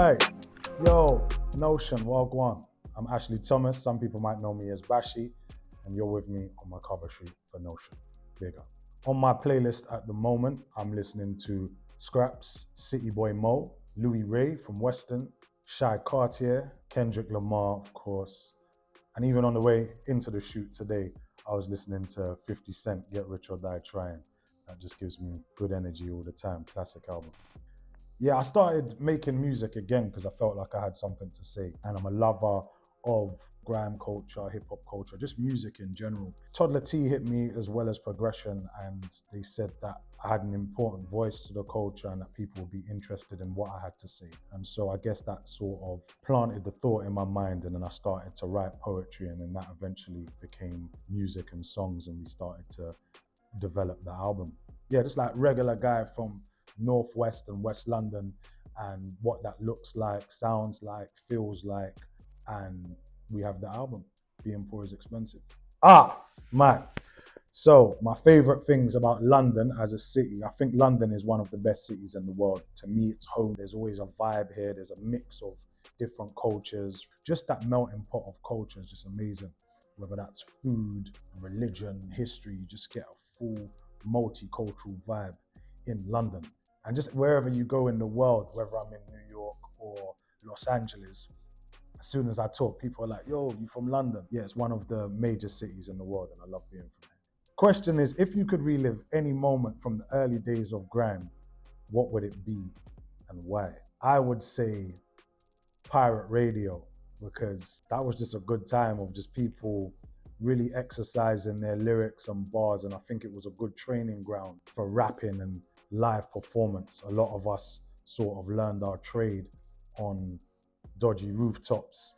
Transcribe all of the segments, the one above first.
Right. Yo, Notion, Wagwan. I'm Ashley Thomas. Some people might know me as Bashy, and you're with me on my cover shoot for Notion. Big up. On my playlist at the moment, I'm listening to Scraps, City Boy Mo, Louis Ray from Weston, Shy Cartier, Kendrick Lamar, of course. And even on the way into the shoot today, I was listening to 50 Cent, Get Rich or Die Trying. That just gives me good energy all the time. Classic album. Yeah, I started making music again because I felt like I had something to say. And I'm a lover of grime culture, hip hop culture, just music in general. Toddler T hit me as well as Progression, and they said that I had an important voice to the culture and that people would be interested in what I had to say. And so I guess that sort of planted the thought in my mind, and then I started to write poetry, and then that eventually became music and songs, and we started to develop the album. Yeah, just like regular guy from Northwest and West London, and what that looks like, sounds like, feels like, and we have the album, Being Poor is Expensive. Man. So my favorite things about London as a city, I think London is one of the best cities in the world. To me, it's home. There's always a vibe here. There's a mix of different cultures. Just that melting pot of culture is just amazing. Whether that's food, religion, history, you just get a full multicultural vibe in London. And just wherever you go in the world, whether I'm in New York or Los Angeles, as soon as I talk, people are like, yo, you from London? Yeah, it's one of the major cities in the world, and I love being from there. Question is, if you could relive any moment from the early days of grime, what would it be and why? I would say pirate radio, because that was just a good time of just people really exercising their lyrics and bars, and I think it was a good training ground for rapping and live performance. A lot of us sort of learned our trade on dodgy rooftops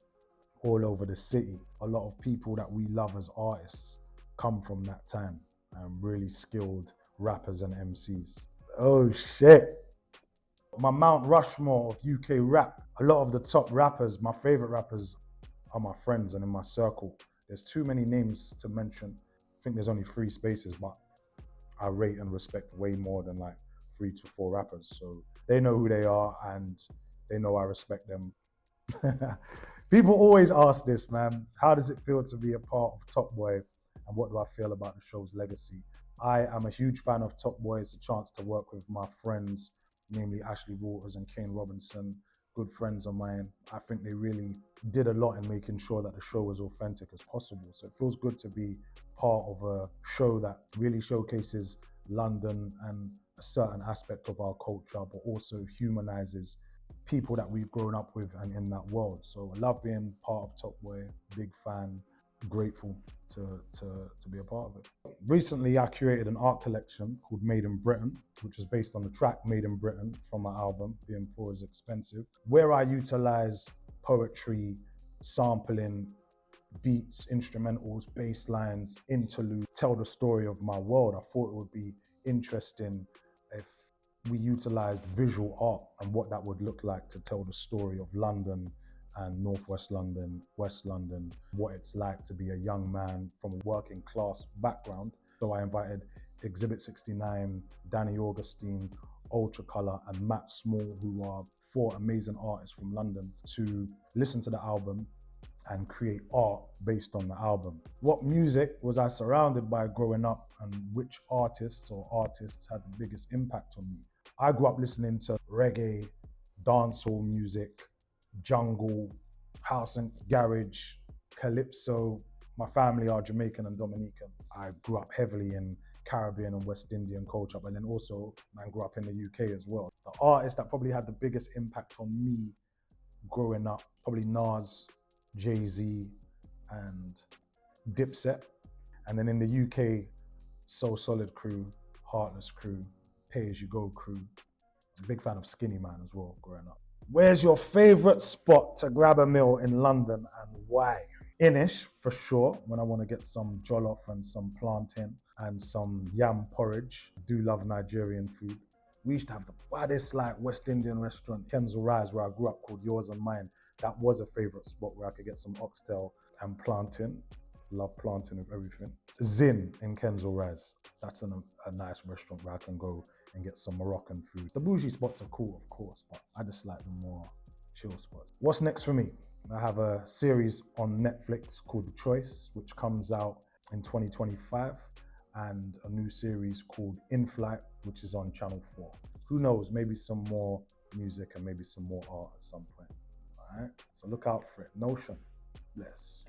all over the city. A lot of people that we love as artists come from that time, and really skilled rappers and MCs. Oh shit. My Mount Rushmore of UK rap. A lot of the top rappers, my favorite rappers, are my friends and in my circle. There's too many names to mention. I think there's only 3 spaces, but I rate and respect way more than like 3 to 4 rappers. So they know who they are and they know I respect them. People always ask this, man. How does it feel to be a part of Top Boy, and what do I feel about the show's legacy? I am a huge fan of Top Boy. It's a chance to work with my friends, namely Ashley Waters and Kane Robinson, good friends of mine. I think they really did a lot in making sure that the show was authentic as possible. So it feels good to be part of a show that really showcases London and a certain aspect of our culture, but also humanizes people that we've grown up with and in that world. So I love being part of Top Boy, big fan, grateful to be a part of it. Recently, I curated an art collection called Made in Britain, which is based on the track Made in Britain from my album, Being Poor is Expensive, where I utilize poetry, sampling, beats, instrumentals, bass lines, interludes, tell the story of my world. I thought it would be interesting if we utilized visual art and what that would look like to tell the story of London and Northwest London, West London, what it's like to be a young man from a working class background. So I invited Exhibit 69, Danny Augustine, Ultra Color, and Matt Small, who are 4 amazing artists from London, to listen to the album and create art based on the album. What music was I surrounded by growing up, and which artists or artists had the biggest impact on me? I grew up listening to reggae, dancehall music, jungle, house and garage, calypso. My family are Jamaican and Dominican. I grew up heavily in Caribbean and West Indian culture, but then also I grew up in the UK as well. The artist that probably had the biggest impact on me growing up, probably Nas, Jay-Z, and Dipset. And then in the UK, So Solid crew, Heartless crew, Pay As You Go crew. I'm a big fan of Skinny Man as well growing up. Where's your favorite spot to grab a meal in London and why? Inish, for sure, when I want to get some jollof and some plantain and some yam porridge. I do love Nigerian food. We used to have the baddest like West Indian restaurant, Kensal Rise, where I grew up, called Yours and Mine. That was a favorite spot where I could get some oxtail and plantain. Love plantain with everything. Zin in Kensal Rise. That's a nice restaurant where I can go and get some Moroccan food. The bougie spots are cool, of course, but I just like the more chill spots. What's next for me? I have a series on Netflix called The Choice, which comes out in 2025, and a new series called In Flight, which is on Channel 4. Who knows, maybe some more music and maybe some more art at some point. All right, so look out for it. Notion, bless.